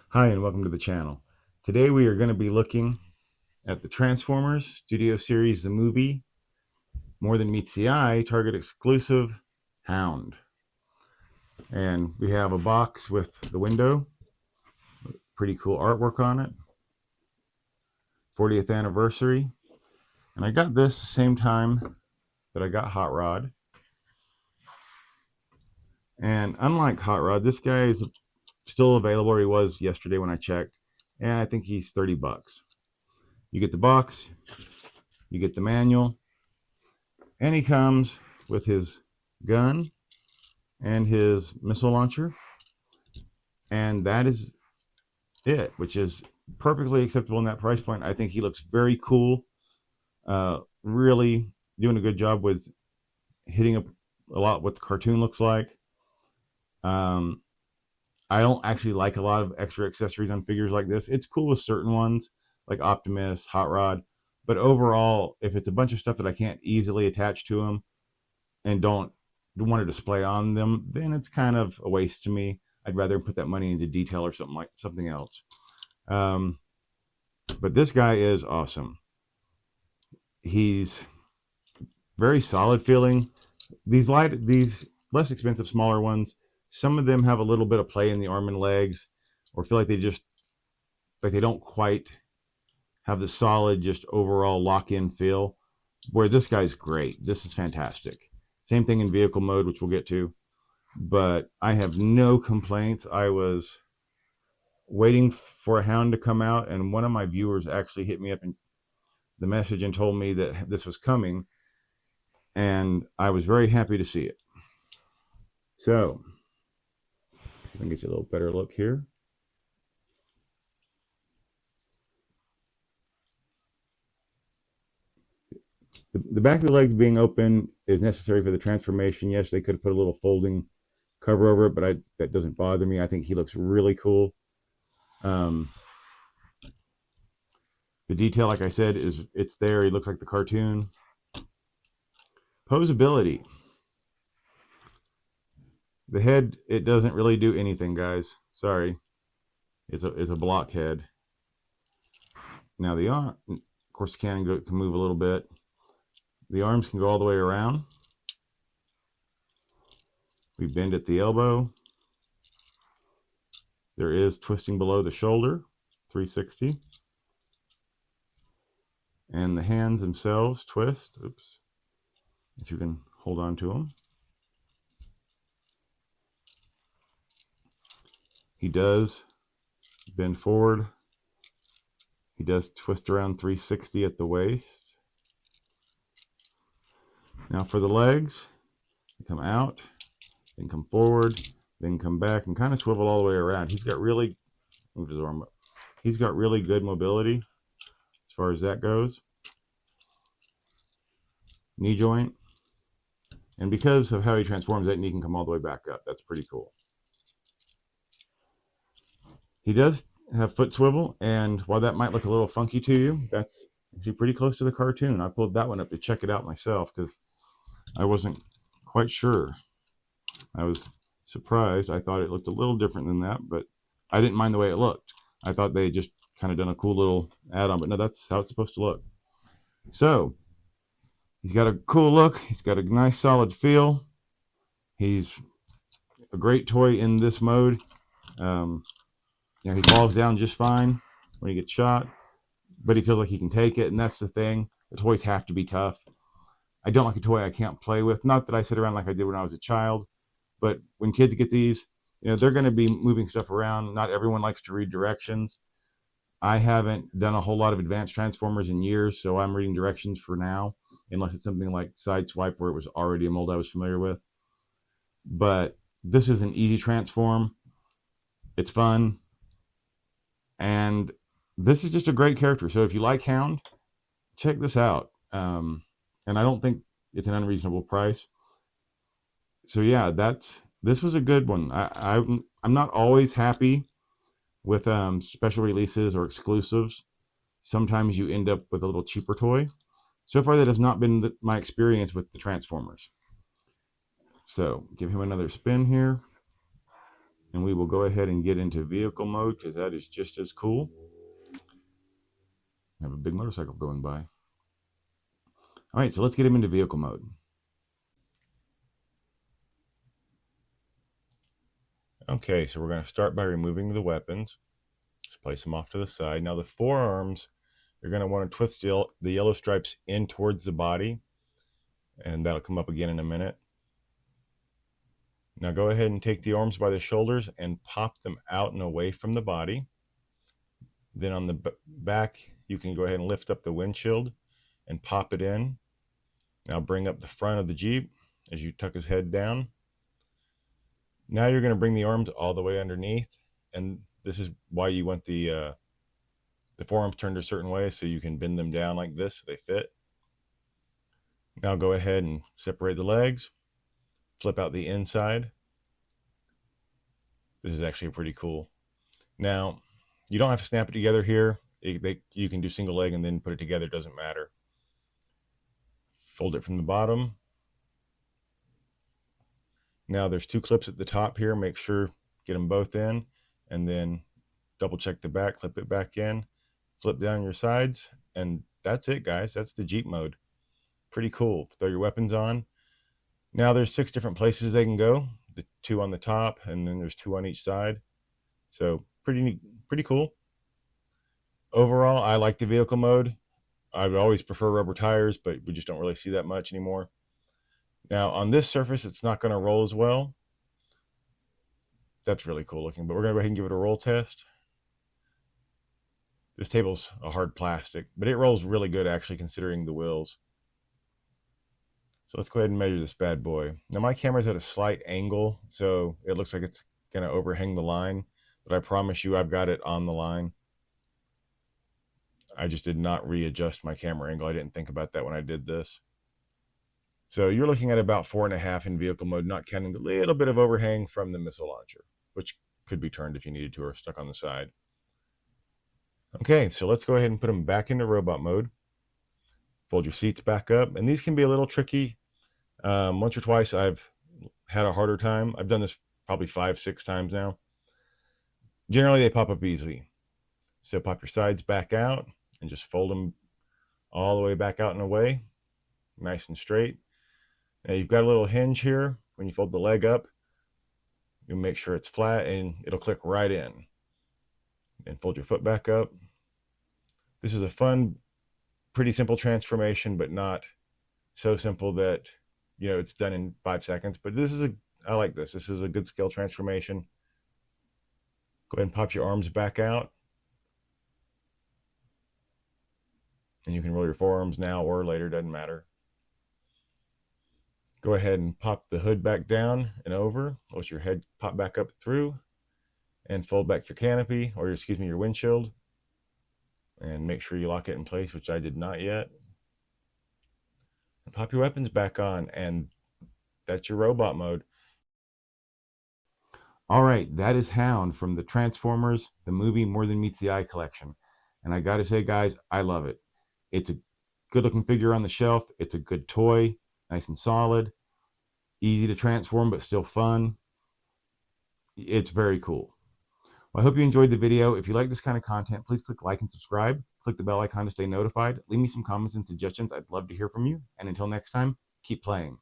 Hi and welcome to the channel. Today we are going to be looking at the Transformers Studio Series, the movie, More Than Meets the Eye, Target exclusive, Hound. And we have a box with the window, pretty cool artwork on it, 40th anniversary. And I got this the same time that I got Hot Rod. And unlike Hot Rod, this guy is still available, or he was yesterday when I checked, and I think he's 30 bucks. You get the box, you get the manual, and he comes with his gun and his missile launcher, and that is it, which is perfectly acceptable in that price point. I think he looks very cool, really doing a good job with hitting up a lot what the cartoon looks like. I don't actually like a lot of extra accessories on figures like this. It's cool with certain ones, like Optimus, Hot Rod, but overall, if it's a bunch of stuff that I can't easily attach to them and don't want to display on them, then it's kind of a waste to me. I'd rather put that money into detail or something else. But this guy is awesome. He's very solid feeling. These less expensive, smaller ones, some of them have a little bit of play in the arm and legs, or feel like they don't quite have the solid, just overall lock-in feel, where this guy's great. This is fantastic. Same thing in vehicle mode, which we'll get to, but I have no complaints. I was waiting for a Hound to come out, and one of my viewers actually hit me up in the message and told me that this was coming, and I was very happy to see it. So I can get you a little better look here. The back of the legs being open is necessary for the transformation. Yes, they could have put a little folding cover over it, but that doesn't bother me. I think he looks really cool. The detail, like I said, it's there. He looks like the cartoon. Posability. The head, it doesn't really do anything, guys. Sorry. It's a blockhead. Now the arm, of course, can move a little bit. The arms can go all the way around. We bend at the elbow. There is twisting below the shoulder, 360. And the hands themselves twist. Oops. If you can hold on to them. He does bend forward. He does twist around 360 at the waist. Now for the legs, they come out, then come forward, then come back, and kind of swivel all the way around. He's got really, move his arm up. He's got really good mobility as far as that goes. Knee joint. And because of how he transforms, that knee can come all the way back up. That's pretty cool. He does have foot swivel, and while that might look a little funky to you, that's actually pretty close to the cartoon. I pulled that one up to check it out myself because I wasn't quite sure. I was surprised. I thought it looked a little different than that, but I didn't mind the way it looked. I thought they just kind of done a cool little add-on, but no, that's how it's supposed to look. So he's got a cool look. He's got a nice solid feel. He's a great toy in this mode. He falls down just fine when he gets shot, but he feels like he can take it, and that's the thing. The toys have to be tough. I don't like a toy I can't play with. Not that I sit around like I did when I was a child, but when kids get these, they're going to be moving stuff around. Not everyone likes to read directions. I haven't done a whole lot of advanced Transformers in years, so I'm reading directions for now, unless it's something like Sideswipe where it was already a mold I was familiar with. But this is an easy transform. It's fun. And this is just a great character. So if you like Hound, check this out. And I don't think it's an unreasonable price. So yeah, this was a good one. I'm not always happy with special releases or exclusives. Sometimes you end up with a little cheaper toy. So far, that has not been my experience with the Transformers. So give him another spin here, and we will go ahead and get into vehicle mode because that is just as cool. I have a big motorcycle going by. All right, so let's get him into vehicle mode. Okay, so we're going to start by removing the weapons. Just place them off to the side. Now the forearms, you're going to want to twist the yellow stripes in towards the body, and that'll come up again in a minute. Now go ahead and take the arms by the shoulders and pop them out and away from the body. Then on the back, you can go ahead and lift up the windshield and pop it in. Now bring up the front of the Jeep as you tuck his head down. Now you're going to bring the arms all the way underneath, and this is why you want the forearms turned a certain way so you can bend them down like this so they fit. Now go ahead and separate the legs, flip out the inside. This is actually pretty cool. Now, you don't have to snap it together here. You can do single leg and then put it together, it doesn't matter. Fold it from the bottom. Now there's two clips at the top here. Make sure, get them both in, and then double check the back, clip it back in, flip down your sides, and that's it, guys. That's the Jeep mode. Pretty cool. Throw your weapons on. Now there's 6 different places they can go. The 2 on the top, and then there's 2 on each side. So pretty cool. Overall, I like the vehicle mode. I would always prefer rubber tires, but we just don't really see that much anymore. Now on this surface, it's not going to roll as well. That's really cool looking, but we're going to go ahead and give it a roll test. This table's a hard plastic, but it rolls really good actually considering the wheels. So let's go ahead and measure this bad boy. Now my camera's at a slight angle, so it looks like it's going to overhang the line, but I promise you I've got it on the line. I just did not readjust my camera angle. I didn't think about that when I did this. So you're looking at about 4.5 in vehicle mode, not counting the little bit of overhang from the missile launcher, which could be turned if you needed to or stuck on the side. Okay, so let's go ahead and put them back into robot mode. Fold your seats back up, and these can be a little tricky. Once or twice I've had a harder time. I've done this probably 5-6 times now. Generally they pop up easily. So pop your sides back out and just fold them all the way back out and away, nice and straight. Now you've got a little hinge here. When you fold the leg up, you'll make sure it's flat and it'll click right in. And fold your foot back up. This is a fun, pretty simple transformation, but not so simple that, you know, it's done in 5 seconds. But I like this. This is a good skill transformation. Go ahead and pop your arms back out. And you can roll your forearms now or later, doesn't matter. Go ahead and pop the hood back down and over. Let your head pop back up through. And fold back your canopy, or your windshield. And make sure you lock it in place, which I did not yet. And pop your weapons back on, and that's your robot mode. All right, that is Hound from the Transformers, the movie More Than Meets the Eye collection. And I gotta say, guys, I love it. It's a good looking figure on the shelf. It's a good toy, nice and solid, easy to transform, but still fun. It's very cool. Well, I hope you enjoyed the video. If you like this kind of content, please click like and subscribe. Click the bell icon to stay notified. Leave me some comments and suggestions. I'd love to hear from you. And until next time, keep playing.